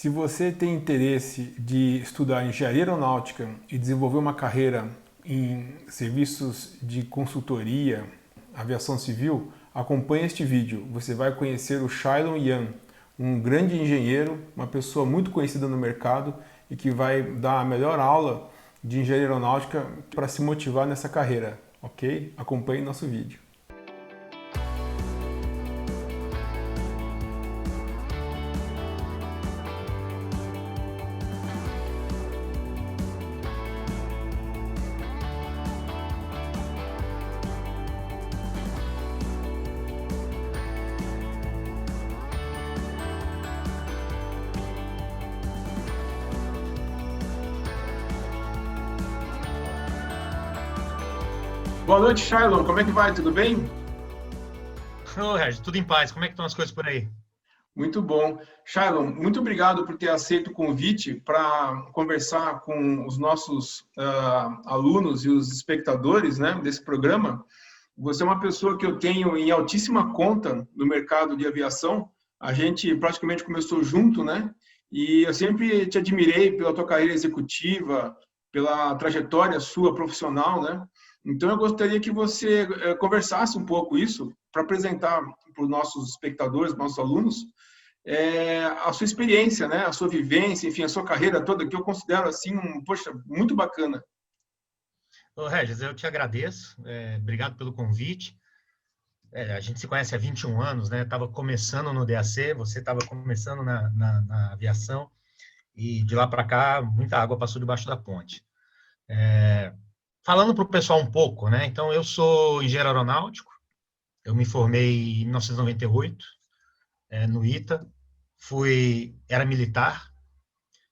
Se você tem interesse de estudar engenharia aeronáutica e desenvolver uma carreira em serviços de consultoria, aviação civil, acompanhe este vídeo. Você vai conhecer o Shailon Yan, um grande engenheiro, uma pessoa muito conhecida no mercado e que vai dar a melhor aula de engenharia aeronáutica para se motivar nessa carreira, ok? Acompanhe nosso vídeo. Boa noite, Shailon. Como é que vai? Tudo bem? Ô, Regis, tudo em paz. Como é que estão as coisas por aí? Muito bom. Shailon, muito obrigado por ter aceito o convite para conversar com os nossos alunos e os espectadores, né, desse programa. Você é uma pessoa que eu tenho em altíssima conta no mercado de aviação. A gente praticamente começou junto, né? E eu sempre te admirei pela tua carreira executiva, pela trajetória sua profissional, né? Então, eu gostaria que você conversasse um pouco isso, para apresentar para os nossos espectadores, nossos alunos, a sua experiência, né? A sua vivência, enfim, a sua carreira toda, que eu considero, assim, poxa, muito bacana. Ô, Regis, eu te agradeço. Obrigado pelo convite. A gente se conhece há 21 anos, né? Estava começando no DAC, você estava começando na aviação, e de lá para cá, muita água passou debaixo da ponte. Falando para o pessoal um pouco, né? Então, eu sou engenheiro aeronáutico, eu me formei em 1998, no ITA, era militar,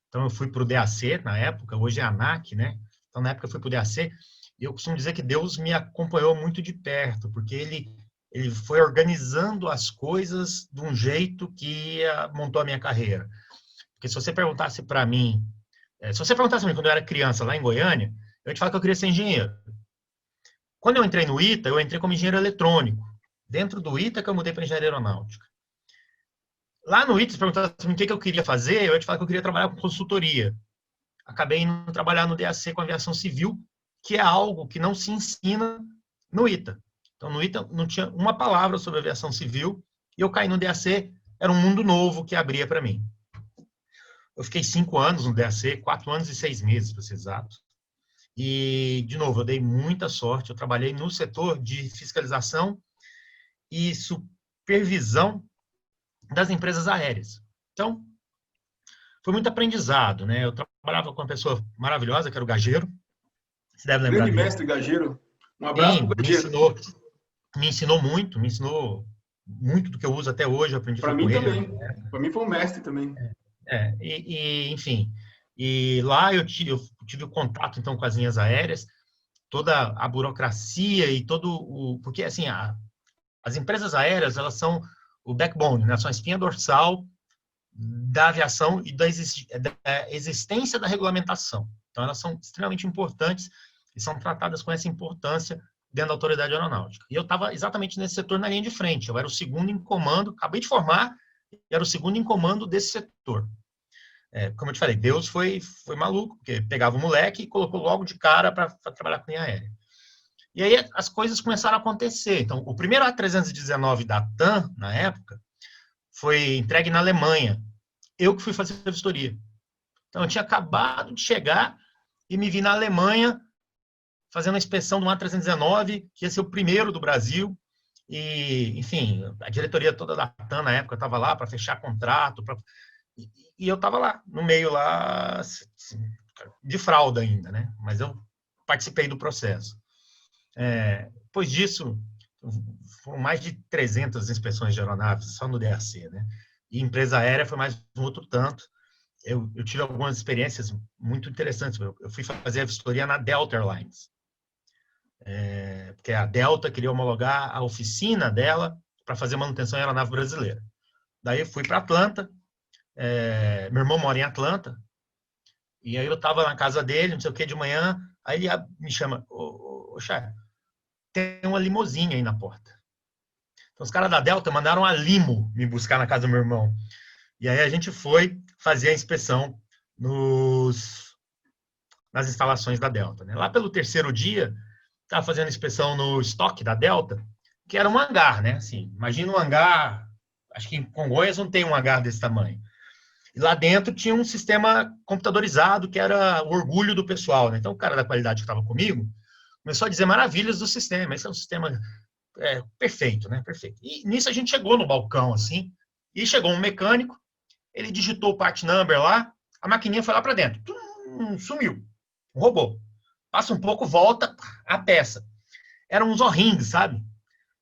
então eu fui para o DAC na época, hoje é a ANAC, né? Então, na época eu fui para o DAC, e eu costumo dizer que Deus me acompanhou muito de perto, porque ele foi organizando as coisas de um jeito que montou a minha carreira. Porque se você perguntasse para mim, quando eu era criança lá em Goiânia, eu ia te falar que eu queria ser engenheiro. Quando eu entrei no ITA, eu entrei como engenheiro eletrônico. Dentro do ITA que eu mudei para engenharia aeronáutica. Lá no ITA, se perguntasse o que eu queria fazer, eu ia te falar que eu queria trabalhar com consultoria. Acabei indo trabalhar no DAC com aviação civil, que é algo que não se ensina no ITA. Então, no ITA não tinha uma palavra sobre aviação civil, e eu caí no DAC, era um mundo novo que abria para mim. Eu fiquei 5 anos no DAC, 4 anos e 6 meses, para ser exato. E, de novo, eu dei muita sorte. Eu trabalhei no setor de fiscalização e supervisão das empresas aéreas. Então, foi muito aprendizado, né? Eu trabalhava com uma pessoa maravilhosa, que era o Gageiro. Você deve lembrar Grande dele. mestre Gageiro. Um abraço para Sim, o Gageiro. me ensinou muito do que eu uso até hoje. Eu aprendi Para foi mim com ele. também. Para mim foi um mestre também. Enfim. E lá eu tive o contato, então, com as linhas aéreas, toda a burocracia e todo o... Porque, assim, as empresas aéreas, elas são o backbone, né? São a espinha dorsal da aviação e da existência da regulamentação. Então, elas são extremamente importantes e são tratadas com essa importância dentro da autoridade aeronáutica. E eu estava exatamente nesse setor na linha de frente. Eu era o segundo em comando, acabei de formar, e era o segundo em comando desse setor. Como eu te falei, Deus foi maluco, porque pegava o moleque e colocou logo de cara para trabalhar com linha aérea. E aí as coisas começaram a acontecer. Então, o primeiro A319 da TAM, na época, foi entregue na Alemanha. Eu que fui fazer a vistoria. Então, eu tinha acabado de chegar e me vi na Alemanha fazendo a inspeção do A319, que ia ser o primeiro do Brasil. E, enfim, a diretoria toda da TAM, na época, estava lá para fechar contrato. E eu estava lá, no meio lá, de fralda ainda, né? Mas eu participei do processo. Depois disso, foram mais de 300 inspeções de aeronaves só no DAC, né? E empresa aérea foi mais um outro tanto. Eu tive algumas experiências muito interessantes. Eu fui fazer a vistoria na Delta Airlines, porque a Delta queria homologar a oficina dela para fazer manutenção em aeronave brasileira. Daí eu fui para Atlanta. Meu irmão mora em Atlanta. E aí eu estava na casa dele, não sei o que, de manhã. Aí ele me chama: ô Chay, tem uma limousine aí na porta. Então, os caras da Delta mandaram a limo me buscar na casa do meu irmão. E aí a gente foi fazer a inspeção nas instalações da Delta, né? Lá pelo terceiro dia, estava fazendo inspeção no estoque da Delta, que era um hangar, né? Assim, imagina um hangar, acho que em Congonhas não tem um hangar desse tamanho. E lá dentro tinha um sistema computadorizado que era o orgulho do pessoal, né? Então o cara da qualidade que estava comigo começou a dizer maravilhas do sistema. Esse é um sistema perfeito, né? Perfeito. E nisso a gente chegou no balcão, assim, e chegou um mecânico, ele digitou o part number lá, a maquininha foi lá para dentro. Sumiu. Um robô. Passa um pouco, volta a peça. Eram uns O-rings, sabe?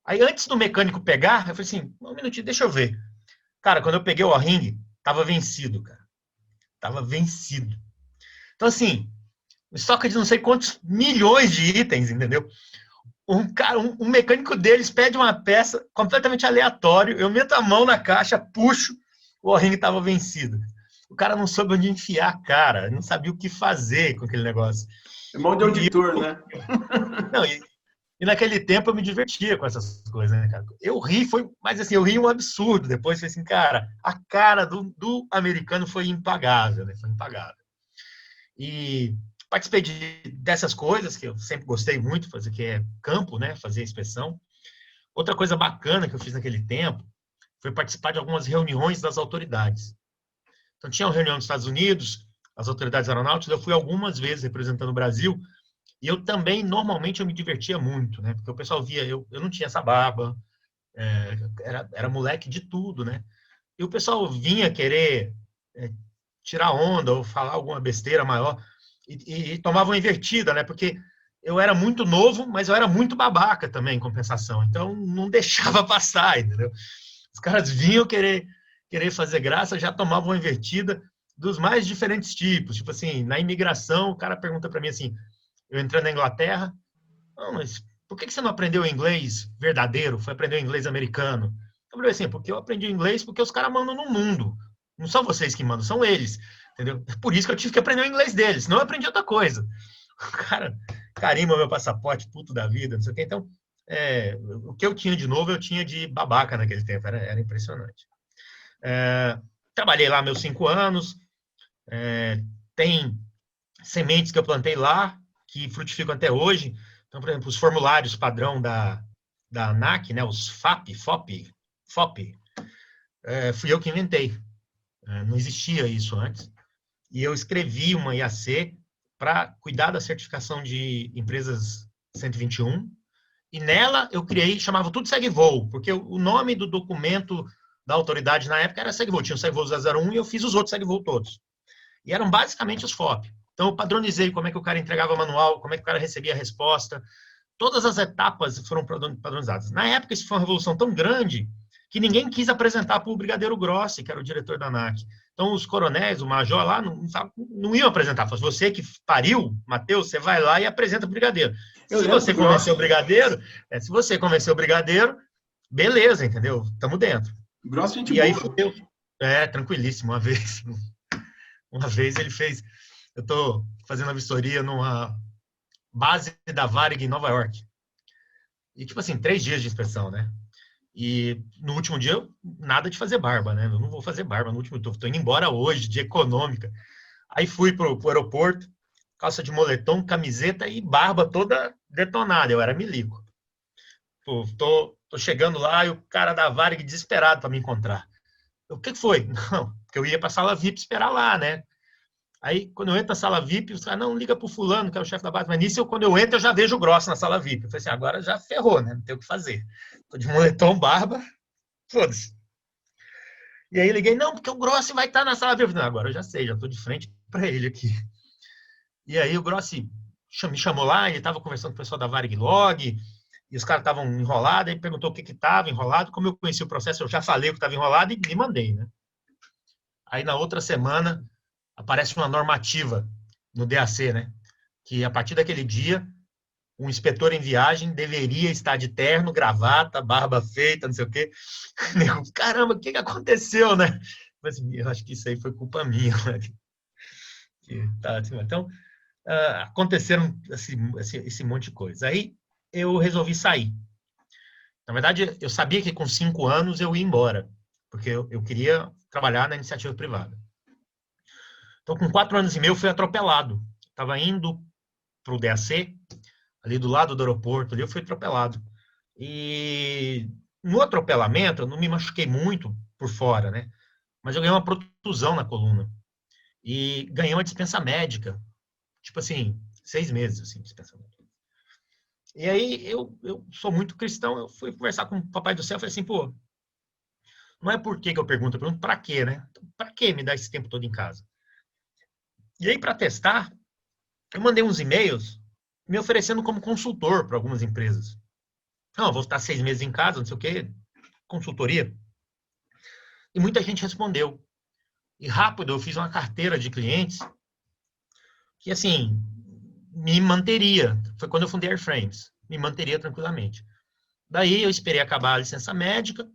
Aí antes do mecânico pegar, eu falei assim, um minutinho, deixa eu ver. Cara, quando eu peguei o O-ring, tava vencido, cara. Tava vencido. Então, assim, estoque de não sei quantos milhões de itens, entendeu? Um mecânico deles pede uma peça completamente aleatório, eu meto a mão na caixa, puxo, o O-ring estava vencido. O cara não soube onde enfiar a cara, não sabia o que fazer com aquele negócio. É mão de auditor, né? Não, e naquele tempo eu me divertia com essas coisas, né, cara? Eu ri, mas assim, eu ri um absurdo. Depois falei assim, cara, a cara do americano foi impagável, né? Foi impagável. E participei dessas coisas que eu sempre gostei muito, fazer que é campo, né? Fazer inspeção. Outra coisa bacana que eu fiz naquele tempo foi participar de algumas reuniões das autoridades. Então, tinha uma reunião nos Estados Unidos, as autoridades aeronáuticas, eu fui algumas vezes representando o Brasil, e eu também, normalmente, eu me divertia muito, né? Porque o pessoal via, eu não tinha essa barba, era moleque de tudo, né? E o pessoal vinha querer tirar onda ou falar alguma besteira maior, e tomava uma invertida, né? Porque eu era muito novo, mas eu era muito babaca também, em compensação. Então, não deixava passar, entendeu? Os caras vinham querer fazer graça, já tomavam uma invertida dos mais diferentes tipos. Tipo assim, na imigração, o cara pergunta para mim assim, eu entrando na Inglaterra, não, mas por que você não aprendeu inglês verdadeiro? Foi aprender inglês americano? Eu falei assim, porque eu aprendi inglês porque os caras mandam no mundo. Não são vocês que mandam, são eles. Entendeu? Por isso que eu tive que aprender o inglês deles, senão eu aprendi outra coisa. O cara carimba meu passaporte, puto da vida, não sei o que. Então, o que eu tinha de novo, eu tinha de babaca naquele tempo, era impressionante. Trabalhei lá meus 5 anos, tem sementes que eu plantei lá, que frutificam até hoje. Então, por exemplo, os formulários padrão da ANAC, né, os FAP, fui eu que inventei. Não existia isso antes. E eu escrevi uma IAC para cuidar da certificação de empresas 121, e nela eu criei, chamava tudo SegVol, porque o nome do documento da autoridade na época era SegVol, tinha o SegVol 001 e eu fiz os outros SegVol todos. E eram basicamente os FOP. Então eu padronizei como é que o cara entregava o manual, como é que o cara recebia a resposta, todas as etapas foram padronizadas. Na época isso foi uma revolução tão grande que ninguém quis apresentar para o Brigadeiro Grossi, que era o diretor da ANAC. Então, os coronéis, o major lá, não iam apresentar. Falei, você que pariu, Matheus, você vai lá e apresenta o brigadeiro. Se você convencer o brigadeiro, beleza, entendeu? Estamos dentro. Grosso, gente e aí, boa. tranquilíssimo. Uma vez ele fez... Eu estou fazendo a vistoria numa base da Varig em Nova York. E, tipo assim, 3 dias de inspeção, né? E no último dia, nada de fazer barba, né? Eu não vou fazer barba no último dia. Estou indo embora hoje, de econômica. Aí fui pro aeroporto, calça de moletom, camiseta e barba toda detonada. Eu era milico. Pô, tô chegando lá e o cara da Varig desesperado para me encontrar. O que foi? Não, porque eu ia para a sala VIP esperar lá, né? Aí, quando eu entro na sala VIP, os caras, não, liga pro fulano, que é o chefe da base. Mas nisso, quando eu entro, eu já vejo o Grosso na sala VIP. Eu falei assim, agora já ferrou, né? Não tem o que fazer. Tô de moletom, barba, foda-se. E aí liguei, não, porque o Grossi vai estar na sala VIP. Não, agora eu já sei, já tô de frente para ele aqui. E aí o Grossi me chamou lá, ele estava conversando com o pessoal da Varig Log, e os caras estavam enrolados, aí perguntou o que estava enrolado. Como eu conheci o processo, eu já falei o que estava enrolado e me mandei, né? Aí na outra semana, aparece uma normativa no DAC, né? Que a partir daquele dia, o inspetor em viagem deveria estar de terno, gravata, barba feita, não sei o quê. Caramba, o que aconteceu, né? Eu acho que isso aí foi culpa minha. Né? Então, aconteceram esse monte de coisa. Aí eu resolvi sair. Na verdade, eu sabia que com 5 anos eu ia embora. porque eu queria trabalhar na iniciativa privada. Então, com 4 anos e meio, eu fui atropelado. Estava indo para o DAC, ali do lado do aeroporto, ali eu fui atropelado. E no atropelamento, eu não me machuquei muito por fora, né? Mas eu ganhei uma protusão na coluna. E ganhei uma dispensa médica. Tipo assim, 6 meses, assim, dispensa médica. E aí, eu sou muito cristão, eu fui conversar com o Papai do Céu, falei assim, pô, não é por que eu pergunto pra quê, né? Pra que me dar esse tempo todo em casa? E aí, para testar, eu mandei uns e-mails me oferecendo como consultor para algumas empresas. Não, vou estar 6 meses em casa, não sei o quê, consultoria. E muita gente respondeu. E rápido eu fiz uma carteira de clientes que, assim, me manteria. Foi quando eu fundei Airframes. Me manteria tranquilamente. Daí eu esperei acabar a licença médica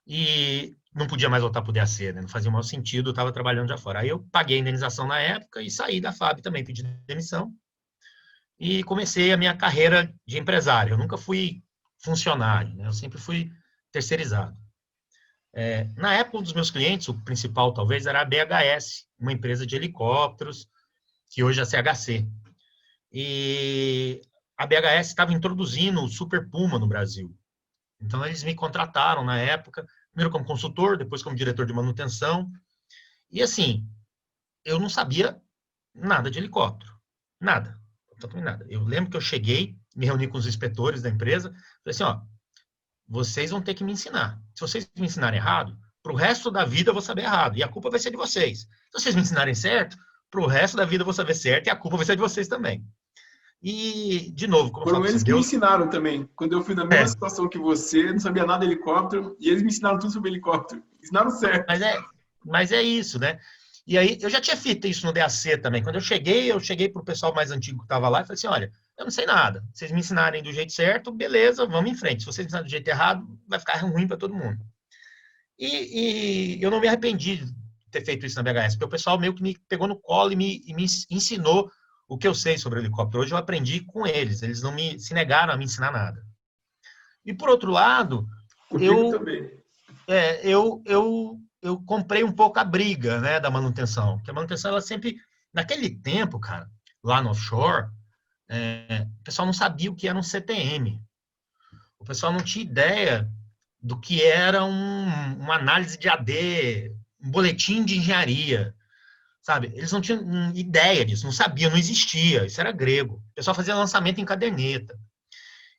e não podia mais voltar para o DAC, né? Não fazia o maior sentido, eu estava trabalhando já fora. Aí eu paguei a indenização na época e saí da FAB também, pedi demissão. E comecei a minha carreira de empresário. Eu nunca fui funcionário, né? Eu sempre fui terceirizado. Na época, um dos meus clientes, o principal talvez, era a BHS, uma empresa de helicópteros, que hoje é a CHC. E a BHS estava introduzindo o Super Puma no Brasil. Então, eles me contrataram na época, primeiro como consultor, depois como diretor de manutenção. E assim, eu não sabia nada de helicóptero. Nada. Nada. Eu lembro que eu cheguei, me reuni com os inspetores da empresa, falei assim, ó, vocês vão ter que me ensinar. Se vocês me ensinarem errado, para o resto da vida eu vou saber errado, e a culpa vai ser de vocês. Se vocês me ensinarem certo, para o resto da vida eu vou saber certo, e a culpa vai ser de vocês também. E, de novo, como eu falo, Foram eles que Deus... me ensinaram também. Quando eu fui na mesma situação que você, não sabia nada de helicóptero, e eles me ensinaram tudo sobre helicóptero. Ensinaram certo. Mas é isso, né? E aí, eu já tinha feito isso no DAC também. Quando eu cheguei para o pessoal mais antigo que estava lá e falei assim, olha, eu não sei nada. Se vocês me ensinarem do jeito certo, beleza, vamos em frente. Se vocês me ensinarem do jeito errado, vai ficar ruim para todo mundo. E eu não me arrependi de ter feito isso na BHS, porque o pessoal meio que me pegou no colo e me ensinou o que eu sei sobre helicóptero. Hoje eu aprendi com eles. Eles não se negaram a me ensinar nada. E, por outro lado, Comigo também. eu comprei um pouco a briga, né, da manutenção. Porque a manutenção, ela sempre... Naquele tempo, cara, lá no offshore, o pessoal não sabia o que era um CTM. O pessoal não tinha ideia do que era uma análise de AD, um boletim de engenharia, sabe? Eles não tinham ideia disso, não sabiam, não existia. Isso era grego. O pessoal fazia lançamento em caderneta.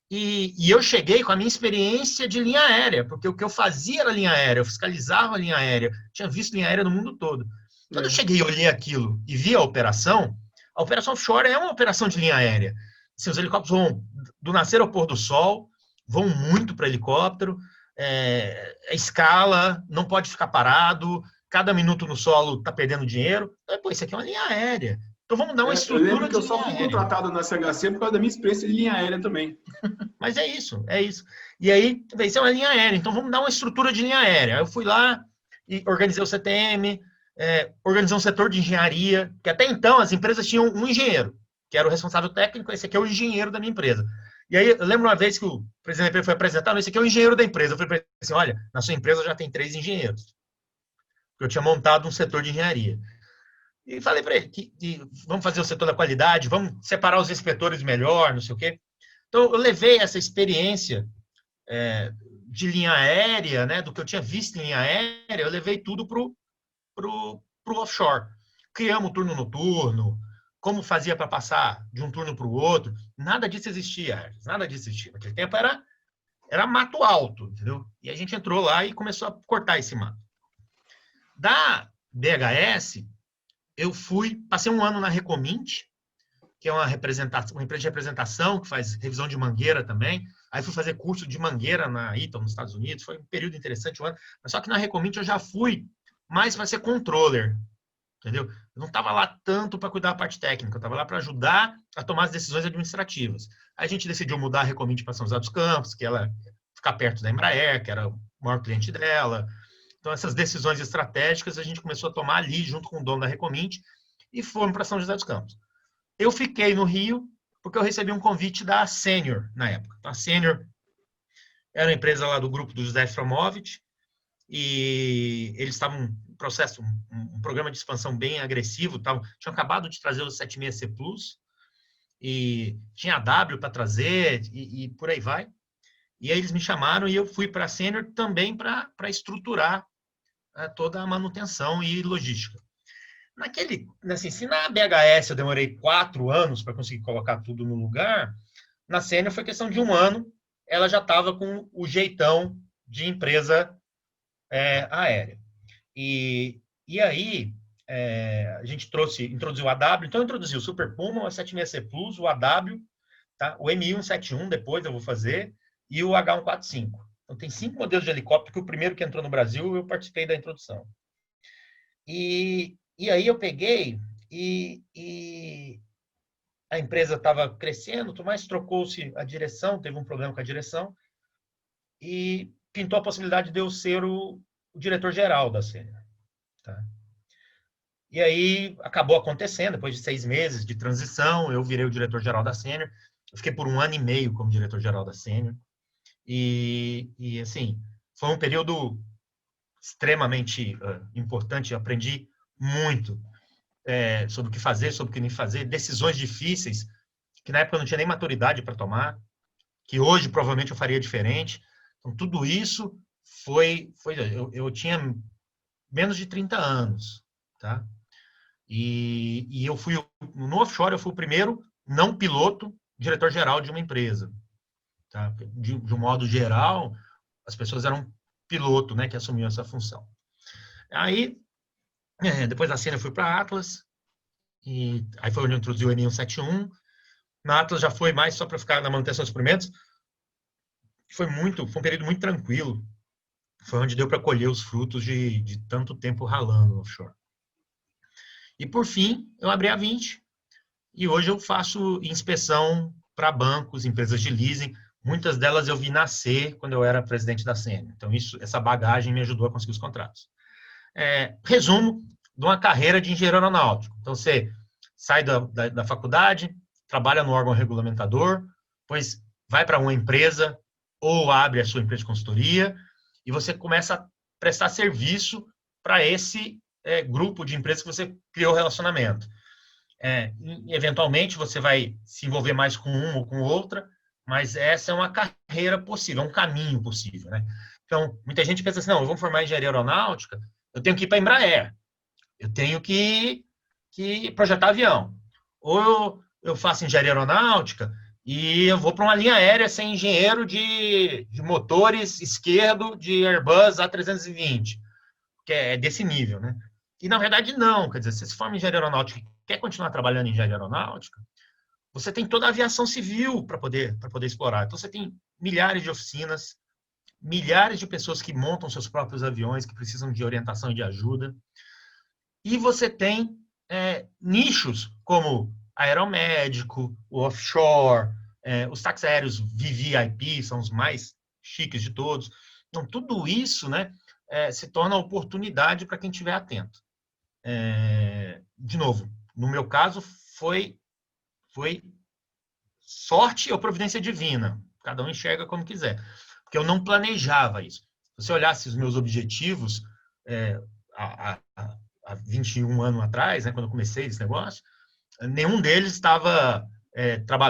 E eu cheguei com a minha experiência de linha aérea, porque o que eu fazia era linha aérea, eu fiscalizava a linha aérea, tinha visto linha aérea no mundo todo. Quando eu cheguei e olhei aquilo e vi a operação offshore é uma operação de linha aérea. Assim, os helicópteros vão do nascer ao pôr do sol, vão muito para helicóptero, a escala, não pode ficar parado, cada minuto no solo está perdendo dinheiro. Então, pô, isso aqui é uma linha aérea. Então vamos dar uma estrutura de linha aérea. Eu só fui contratado na CHC por causa da minha experiência de linha aérea também. Mas é isso. E aí, isso é uma linha aérea, então vamos dar uma estrutura de linha aérea. Eu fui lá e organizei o CTM, organizei um setor de engenharia, que até então as empresas tinham um engenheiro, que era o responsável técnico, esse aqui é o engenheiro da minha empresa. E aí, eu lembro uma vez que o presidente da empresa foi apresentar, esse aqui é o engenheiro da empresa. Eu falei para ele assim, olha, na sua empresa já tem 3 engenheiros. Eu tinha montado um setor de engenharia. E falei para ele que vamos fazer o setor da qualidade, vamos separar os inspetores melhor, não sei o quê. Então, eu levei essa experiência de linha aérea, né, do que eu tinha visto em linha aérea, eu levei tudo pro offshore. Criamos um turno noturno, como fazia para passar de um turno para o outro. Nada disso existia, nada disso existia. Naquele tempo era mato alto, entendeu? E a gente entrou lá e começou a cortar esse mato. Da BHS, eu passei um ano na Recomint, que é uma empresa de representação que faz revisão de mangueira também. Aí fui fazer curso de mangueira na Eaton, nos Estados Unidos. Foi um período interessante, um ano. Mas só que na Recomint eu já fui mais para ser controller, entendeu? Eu não estava lá tanto para cuidar da parte técnica, eu estava lá para ajudar a tomar as decisões administrativas. Aí a gente decidiu mudar a Recomint para São José dos Campos, que ela ficar perto da Embraer, que era o maior cliente dela. Então, essas decisões estratégicas a gente começou a tomar ali, junto com o dono da Recomint, e fomos para São José dos Campos. Eu fiquei no Rio, porque eu recebi um convite da Senior, na época. Então, a Senior era uma empresa lá do grupo do José Framovich, e eles estavam em processo, um programa de expansão bem agressivo, tinham acabado de trazer o 76C Plus, e tinha a W para trazer, e por aí vai. E aí eles me chamaram e eu fui para a Sênior também para estruturar toda a manutenção e logística. Assim, se na BHS eu demorei 4 anos para conseguir colocar tudo no lugar, na Sênior foi questão de 1 ano, ela já estava com o jeitão de empresa aérea. E aí, a gente introduziu o AW, então eu introduzi o Super Puma, o 76C Plus, o AW, tá? O MI-171 depois eu vou fazer, e o H145. Então tem 5 modelos de helicóptero, que o primeiro que entrou no Brasil, eu participei da introdução. E aí eu peguei e a empresa estava crescendo, mas trocou-se a direção, teve um problema com a direção, e pintou a possibilidade de eu ser o diretor-geral da Sênior. Tá? E aí acabou acontecendo, depois de 6 meses de transição, eu virei o diretor-geral da Sênior. Eu fiquei por 1 ano e meio como diretor-geral da Sênior. E assim, foi um período extremamente importante. Eu aprendi muito sobre o que fazer, sobre o que não fazer, decisões difíceis, que na época eu não tinha nem maturidade para tomar, que hoje provavelmente eu faria diferente. Então, tudo isso eu tinha menos de 30 anos, tá? E eu fui, no offshore, eu fui o primeiro não piloto diretor-geral de uma empresa. Tá? De um modo geral, as pessoas eram piloto, né, que assumiam essa função. Aí, depois da Sênior, eu fui para a Atlas, e aí foi onde eu introduzi o MI-171. Na Atlas já foi mais só para ficar na manutenção dos experimentos. Foi um período muito tranquilo. Foi onde deu para colher os frutos de tanto tempo ralando no offshore. E, por fim, eu abri a 20, e hoje eu faço inspeção para bancos, empresas de leasing. Muitas delas eu vi nascer quando eu era presidente da Sênior. Então, essa bagagem me ajudou a conseguir os contratos. Resumo de uma carreira de engenheiro aeronáutico. Então, você sai da faculdade, trabalha no órgão regulamentador, depois vai para uma empresa ou abre a sua empresa de consultoria e você começa a prestar serviço para esse grupo de empresas que você criou relacionamento. Eventualmente, você vai se envolver mais com uma ou com outra, mas essa é uma carreira possível, é um caminho possível, né? Então, muita gente pensa assim, não, eu vou formar em engenharia aeronáutica, eu tenho que ir para a Embraer, eu tenho que projetar avião. Ou eu faço engenharia aeronáutica e eu vou para uma linha aérea ser engenheiro de motores esquerdo de Airbus A320, que é desse nível, né? E, na verdade, não. Quer dizer, se você forma em engenharia aeronáutica e quer continuar trabalhando em engenharia aeronáutica, você tem toda a aviação civil para poder explorar. Então, você tem milhares de oficinas, milhares de pessoas que montam seus próprios aviões, que precisam de orientação e de ajuda. E você tem nichos como aeromédico, o offshore, os táxis aéreos VVIP, são os mais chiques de todos. Então, tudo isso, né, se torna oportunidade para quem estiver atento. De novo, no meu caso, foi sorte ou providência divina. Cada um enxerga como quiser. Porque eu não planejava isso. Se você olhasse os meus objetivos há 21 anos atrás, né, quando eu comecei esse negócio, nenhum deles estava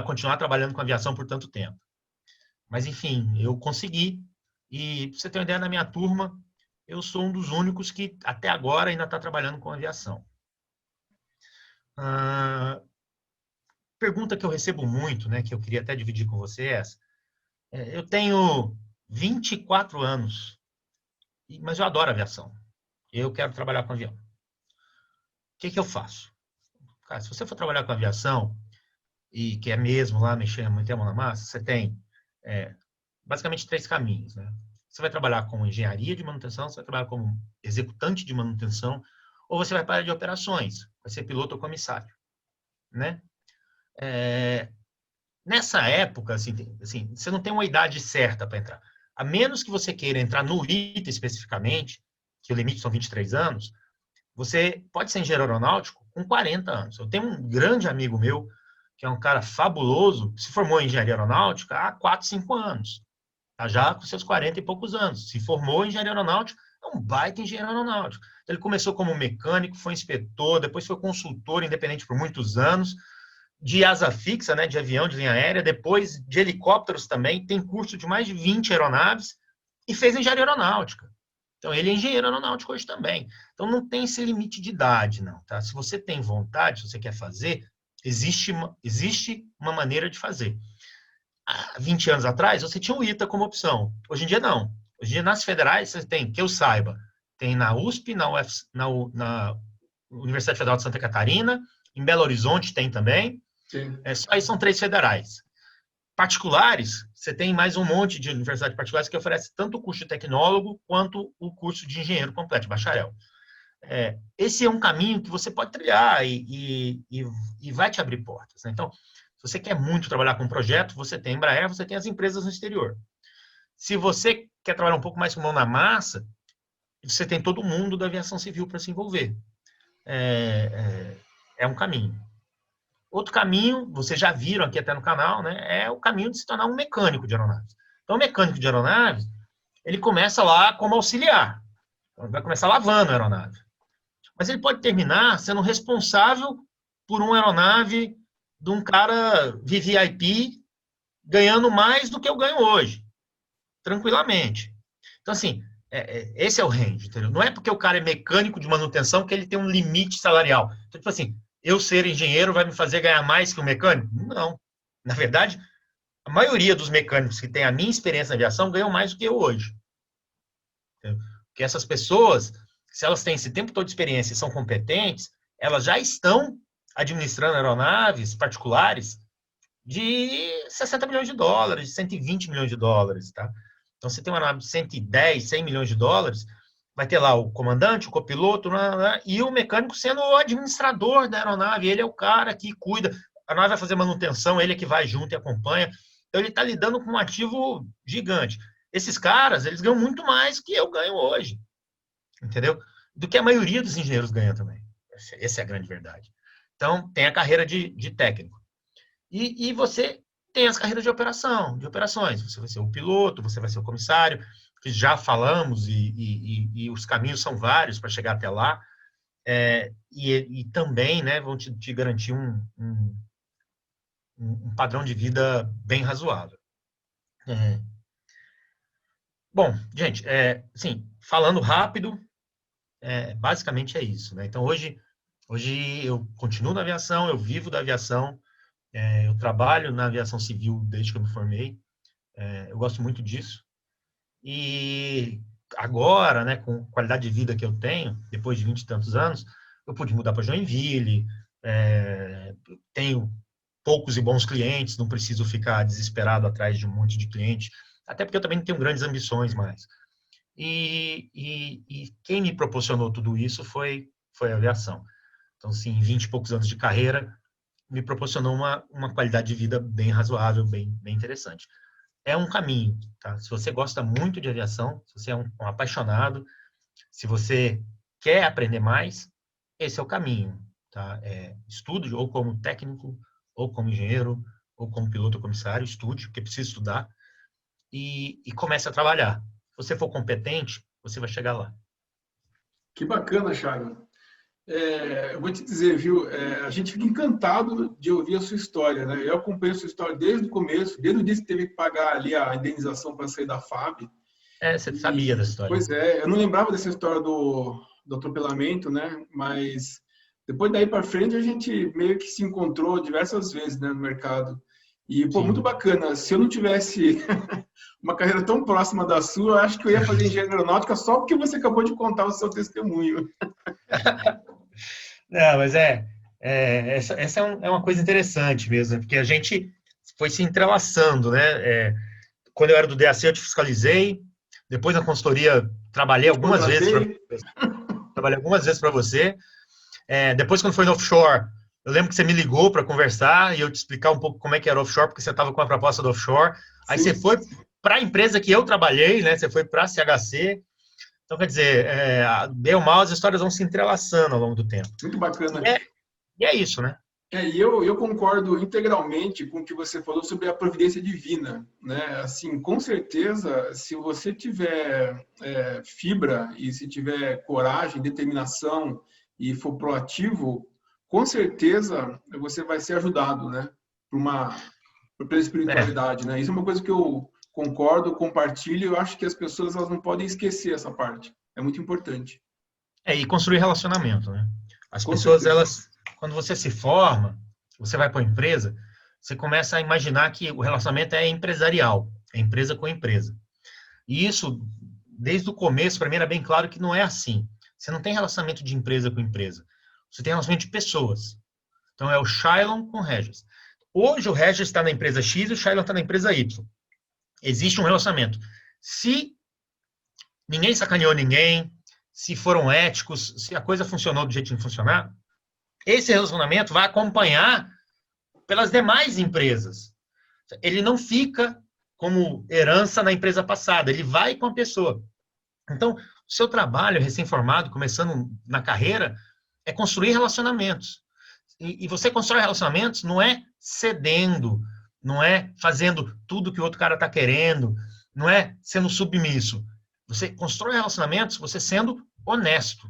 continuar trabalhando com aviação por tanto tempo. Mas, enfim, eu consegui. E, pra você ter uma ideia, na minha turma, eu sou um dos únicos que, até agora, ainda está trabalhando com aviação. Pergunta que eu recebo muito, né, que eu queria até dividir com você é essa. Eu tenho 24 anos, mas eu adoro aviação. Eu quero trabalhar com avião. O que eu faço? Cara, se você for trabalhar com aviação e quer mesmo lá mexer, manter a mão na massa, você tem basicamente 3 caminhos, né? Você vai trabalhar com engenharia de manutenção, você vai trabalhar como executante de manutenção, ou você vai para a área de operações, vai ser piloto ou comissário, né? Nessa época, assim, você não tem uma idade certa para entrar. A menos que você queira entrar no ITA especificamente, que o limite são 23 anos, você pode ser engenheiro aeronáutico com 40 anos. Eu tenho um grande amigo meu, que é um cara fabuloso, que se formou em engenharia aeronáutica há 4, 5 anos. Tá já com seus 40 e poucos anos. Se formou em engenharia aeronáutica é um baita engenheiro aeronáutico. Então, ele começou como mecânico, foi inspetor, depois foi consultor independente por muitos anos, de asa fixa, né, de avião, de linha aérea, depois de helicópteros também, tem curso de mais de 20 aeronaves e fez engenharia aeronáutica. Então, ele é engenheiro aeronáutico hoje também. Então, não tem esse limite de idade, não. Tá? Se você tem vontade, se você quer fazer, existe uma maneira de fazer. Há 20 anos atrás, você tinha o ITA como opção. Hoje em dia, não. Hoje em dia, nas federais, você tem, que eu saiba, tem na USP, na Universidade Federal de Santa Catarina, em Belo Horizonte tem também. Só aí são 3 federais. Particulares, você tem mais um monte de universidades particulares que oferecem tanto o curso de tecnólogo quanto o curso de engenheiro completo, de bacharel. Esse é um caminho que você pode trilhar e vai te abrir portas. Né? Então, se você quer muito trabalhar com um projeto, você tem a Embraer, você tem as empresas no exterior. Se você quer trabalhar um pouco mais com mão na massa, você tem todo mundo da aviação civil para se envolver. É um caminho. Outro caminho, vocês já viram aqui até no canal, né, é o caminho de se tornar um mecânico de aeronaves. Então, o mecânico de aeronaves, ele começa lá como auxiliar. Então, ele vai começar lavando a aeronave. Mas ele pode terminar sendo responsável por uma aeronave de um cara VVIP ganhando mais do que eu ganho hoje. Tranquilamente. Então, assim, esse é o range, entendeu? Não é porque o cara é mecânico de manutenção que ele tem um limite salarial. Então, tipo assim, eu ser engenheiro vai me fazer ganhar mais que um mecânico? Não. Na verdade, a maioria dos mecânicos que tem a minha experiência na aviação ganham mais do que eu hoje. Entendeu? Porque essas pessoas, se elas têm esse tempo todo de experiência e são competentes, elas já estão administrando aeronaves particulares de 60 milhões de dólares, de 120 milhões de dólares, tá? Então, você tem uma aeronave de 110, 100 milhões de dólares, vai ter lá o comandante, o copiloto, e o mecânico sendo o administrador da aeronave. Ele é o cara que cuida. A aeronave vai fazer manutenção, ele é que vai junto e acompanha. Então, ele está lidando com um ativo gigante. Esses caras, eles ganham muito mais que eu ganho hoje. Entendeu? Do que a maioria dos engenheiros ganha também. Essa é a grande verdade. Então, tem a carreira de técnico. E você tem as carreiras de operações. Você vai ser o piloto, você vai ser o comissário, que já falamos, e os caminhos são vários para chegar até lá, e também, né, vão te garantir um padrão de vida bem razoável. Bom, gente, assim, falando rápido, basicamente é isso, né? Então, hoje eu continuo na aviação, eu vivo da aviação, eu trabalho na aviação civil desde que eu me formei, eu gosto muito disso. E agora, né, com a qualidade de vida que eu tenho, depois de 20 e tantos anos, eu pude mudar para Joinville, tenho poucos e bons clientes, não preciso ficar desesperado atrás de um monte de cliente, até porque eu também não tenho grandes ambições mais. E quem me proporcionou tudo isso foi a aviação. Então, assim, em 20 e poucos anos de carreira, me proporcionou uma qualidade de vida bem razoável, bem interessante. É um caminho, tá? Se você gosta muito de aviação, se você é um apaixonado, se você quer aprender mais, esse é o caminho, tá? Estude ou como técnico, ou como engenheiro, ou como piloto ou comissário, estude, porque precisa estudar, e comece a trabalhar. Se você for competente, você vai chegar lá. Que bacana, Chaga. Eu vou te dizer, viu, a gente fica encantado de ouvir a sua história, né? Eu acompanho a sua história desde o começo, desde o dia que teve que pagar ali a indenização para sair da FAB. Você sabia dessa história. Pois eu não lembrava dessa história do atropelamento, né? Mas depois daí para frente a gente meio que se encontrou diversas vezes, né, no mercado. E, pô, muito bacana. Se eu não tivesse uma carreira tão próxima da sua, eu acho que eu ia fazer engenharia aeronáutica só porque você acabou de contar o seu testemunho. Não, mas essa é uma coisa interessante mesmo, porque a gente foi se entrelaçando, né? Quando eu era do DAC, eu te fiscalizei, depois na consultoria trabalhei algumas vezes para você. Depois, quando foi no offshore, eu lembro que você me ligou para conversar e eu te explicar um pouco como é que era offshore, porque você estava com a proposta do offshore. Aí você foi para a empresa que eu trabalhei, né? Você foi para a CHC. Então, quer dizer, bem ou mal, as histórias vão se entrelaçando ao longo do tempo. Muito bacana. E é isso, né? E eu concordo integralmente com o que você falou sobre a providência divina, né? Assim, com certeza, se você tiver fibra e se tiver coragem, determinação e for proativo, com certeza você vai ser ajudado, né? Pela É, espiritualidade, né? Isso é uma coisa que eu concordo, compartilho. Eu acho que as pessoas elas não podem esquecer essa parte. É muito importante. e construir relacionamento, né? As Com pessoas, certeza. elas, quando você se forma, você vai para uma empresa, você começa a imaginar que o relacionamento é empresarial, é empresa com empresa. E isso, desde o começo, para mim era bem claro que não é assim. Você não tem relacionamento de empresa com empresa. Você tem relacionamento de pessoas. Então, é o Shailon com o Regis. Hoje, o Regis está na empresa X e o Shailon está na empresa Y. Existe um relacionamento. Se ninguém sacaneou ninguém, se foram éticos, se a coisa funcionou do jeito que tem que funcionar, esse relacionamento vai acompanhar pelas demais empresas. Ele não fica como herança na empresa passada, ele vai com a pessoa. Então, o seu trabalho recém-formado, começando na carreira, é construir relacionamentos. E você constrói relacionamentos não é cedendo, não é fazendo tudo que o outro cara está querendo, não é sendo submisso. Você constrói relacionamentos você sendo honesto,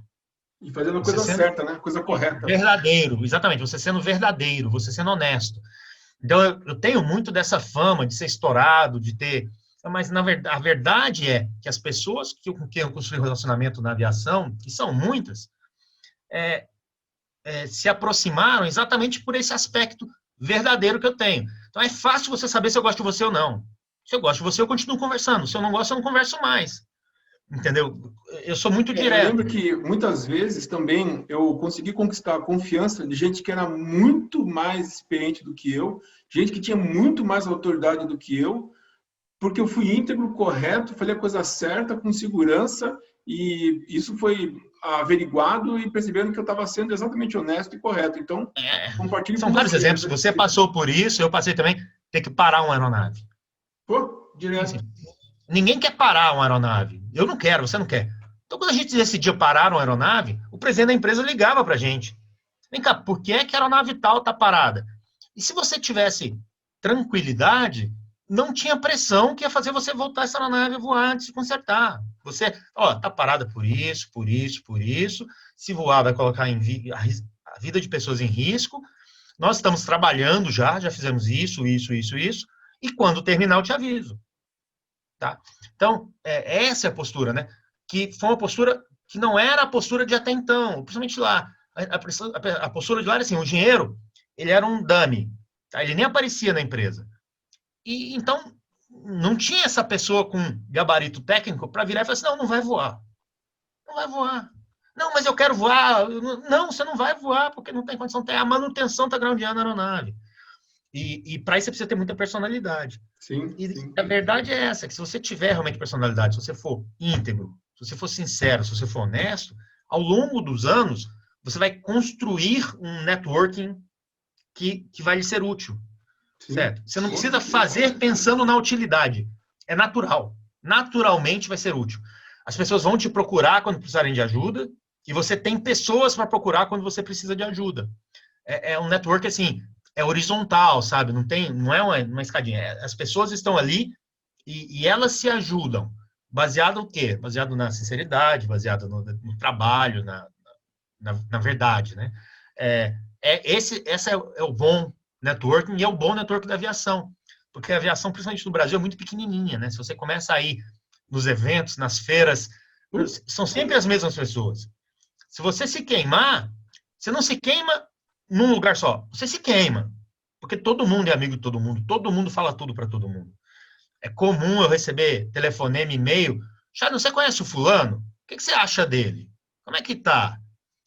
E fazendo a você coisa sendo certa, né? A coisa correta. verdadeiro, exatamente, você sendo verdadeiro, você sendo honesto. Então, eu tenho muito dessa fama de ser estourado, de ter. Mas, na verdade, a verdade é que as pessoas com quem eu construí um relacionamento na aviação, que são muitas, se aproximaram exatamente por esse aspecto verdadeiro que eu tenho. Então, é fácil você saber se eu gosto de você ou não. Se eu gosto de você, eu continuo conversando. Se eu não gosto, eu não converso mais. Entendeu? Eu sou muito Eu lembro direto. que muitas vezes também eu consegui conquistar a confiança de gente que era muito mais experiente do que eu, gente que tinha muito mais autoridade do que eu, porque eu fui íntegro, correto, falei a coisa certa, com segurança, e isso foi averiguado e percebendo que eu estava sendo exatamente honesto e correto. Então, É, compartilho são com vários você. exemplos. Você passou por isso, eu passei também. Ter que parar uma aeronave. Pô, Assim, direto. ninguém quer parar uma aeronave. Eu não quero, você não quer. Então, quando a gente decidia parar uma aeronave, o presidente da empresa ligava para a gente. Vem cá, por que é que a aeronave tal está parada? E se você tivesse tranquilidade, não tinha pressão que ia fazer você voltar essa aeronave a voar antes de consertar. Você, tá parada por isso, por isso, por isso. Se voar, vai colocar a vida de pessoas em risco. Nós estamos trabalhando já fizemos isso, isso, isso, isso. E quando terminar, eu te aviso. Tá? Então, essa é a postura, né? Que foi uma postura que não era a postura de até então, principalmente lá. A postura de lá era assim, o engenheiro, ele era um dummy, tá? Ele nem aparecia na empresa. E então, não tinha essa pessoa com gabarito técnico para virar e falar assim, não, não vai voar. Não vai voar. Não, mas eu quero voar. Não, você não vai voar, porque não tem condição. A manutenção está groundando a aeronave. E para isso você precisa ter muita personalidade. Sim, E sim. a verdade é essa, que se você tiver realmente personalidade, se você for íntegro, se você for sincero, se você for honesto, ao longo dos anos, você vai construir um networking que vai lhe ser útil, Sim, certo? Você não com precisa certeza. fazer pensando na utilidade. É natural. Naturalmente vai ser útil. As pessoas vão te procurar quando precisarem de ajuda e você tem pessoas para procurar quando você precisa de ajuda. É um network assim, é horizontal, sabe? Não é uma escadinha. As pessoas estão ali e elas se ajudam. Baseado no quê? Baseado na sinceridade, baseado no trabalho, na verdade, né? Esse é o bom networking e é o bom networking da aviação. Porque a aviação, principalmente no Brasil, é muito pequenininha, né? Se você começa a ir nos eventos, nas feiras, são sempre as mesmas pessoas. Se você se queimar, você não se queima num lugar só. Você se queima. Porque todo mundo é amigo de todo mundo fala tudo para todo mundo. É comum eu receber telefonema, e-mail. Chado, você conhece o fulano? O que você acha dele? Como é que tá?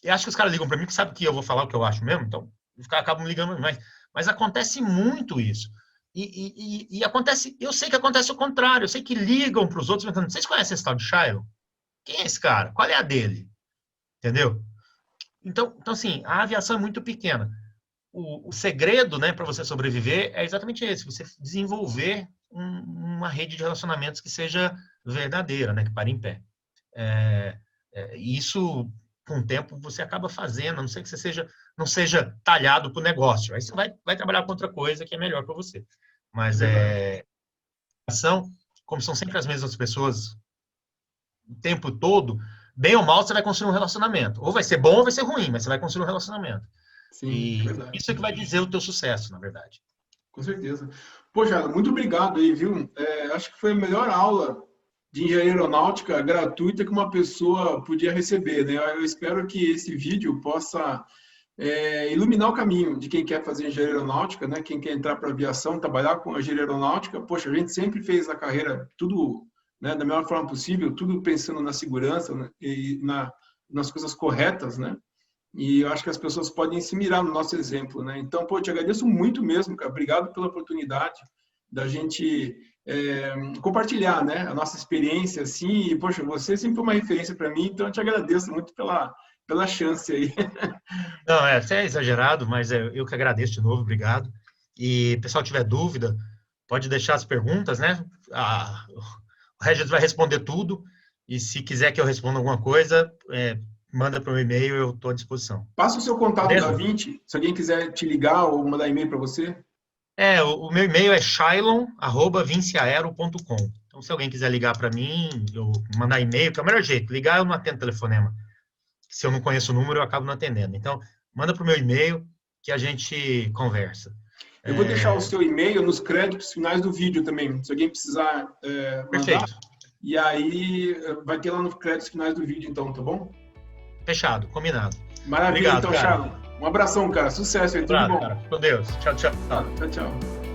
E acho que os caras ligam para mim, que sabem que eu vou falar o que eu acho mesmo, então os caras acabam ligando mais. Mas acontece muito isso. E acontece, eu sei que acontece o contrário, eu sei que ligam para os outros perguntando, vocês conhecem esse tal de Shiloh? Quem é esse cara? Qual é a dele? Entendeu? Então, assim, a aviação é muito pequena. O segredo, né, para você sobreviver é exatamente esse: você desenvolver uma rede de relacionamentos que seja verdadeira, né, que pare em pé. Isso com o tempo você acaba fazendo, a não ser que você não seja talhado para o negócio. Aí você vai trabalhar com outra coisa que é melhor para você. Mas como são sempre as mesmas pessoas o tempo todo, bem ou mal você vai construir um relacionamento. Ou vai ser bom ou vai ser ruim, mas você vai construir um relacionamento. Sim, e verdade. Isso é que vai dizer o teu sucesso, na verdade. Com certeza. Poxa, muito obrigado aí, viu? Acho que foi a melhor aula de engenharia aeronáutica gratuita que uma pessoa podia receber, né? Eu espero que esse vídeo possa iluminar o caminho de quem quer fazer engenharia aeronáutica, né? Quem quer entrar para a aviação, trabalhar com a engenharia aeronáutica. Poxa, a gente sempre fez a carreira tudo, né, da melhor forma possível, tudo pensando na segurança, né, e nas coisas corretas, né? E eu acho que as pessoas podem se mirar no nosso exemplo, né? Então, pô, te agradeço muito mesmo, cara. Obrigado pela oportunidade da gente compartilhar, né, a nossa experiência, assim. E, poxa, você sempre foi uma referência para mim, então eu te agradeço muito pela chance aí. Não, até exagerado, mas eu que agradeço de novo, obrigado. E se o pessoal tiver dúvida, pode deixar as perguntas, né? O Regis vai responder tudo. E se quiser que eu responda alguma coisa, manda para o e-mail, eu estou à disposição. Passa o seu contato Beleza? da 20, se alguém quiser te ligar ou mandar e-mail para você. O meu e-mail é shailon@vinciaero.com. Então, se alguém quiser ligar para mim, eu mandar e-mail, que é o melhor jeito. Ligar, eu não atendo telefonema. Se eu não conheço o número, eu acabo não atendendo. Então, manda para o meu e-mail que a gente conversa. Eu vou deixar o seu e-mail nos créditos finais do vídeo também, se alguém precisar mandar. Perfeito. E aí vai ter lá nos créditos finais do vídeo, então, tá bom? Fechado, combinado. Maravilha, Obrigado, então, cara. Shailon. Um abração, cara. Sucesso aí, tudo bom. Cara. Com Deus. Tchau, tchau. Tchau, tchau.